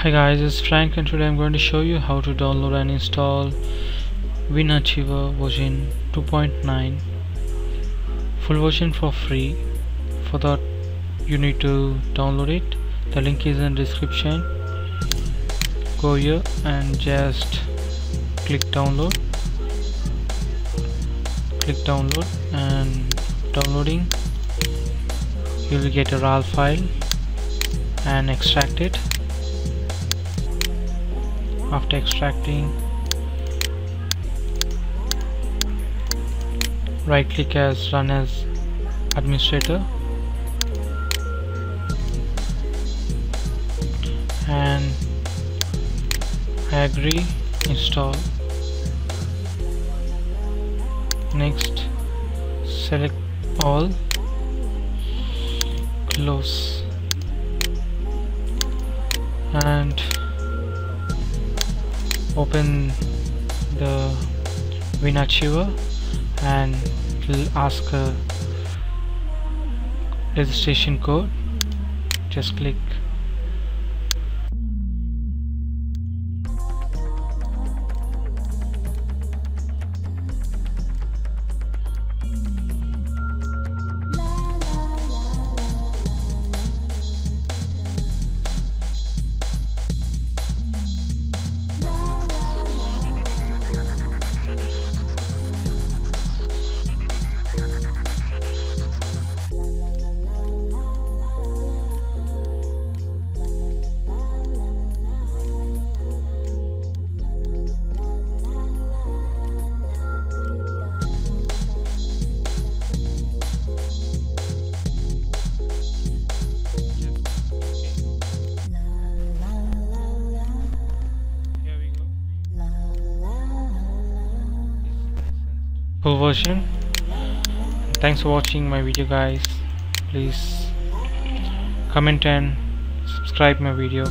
Hi guys, it's Frank and today I'm going to show you how to download and install WinArchiver version 2.9 full version for free. For that you need to download it. The link is in the description. Go here and just click download and downloading. You will get a RAR file and extract it. After extracting, right click as run as administrator and I agree, install. Next, select all, close, and open the WinArchiver and it will ask a registration code. Just click. Full version. Thanks for watching my video guys. Please comment and subscribe my video.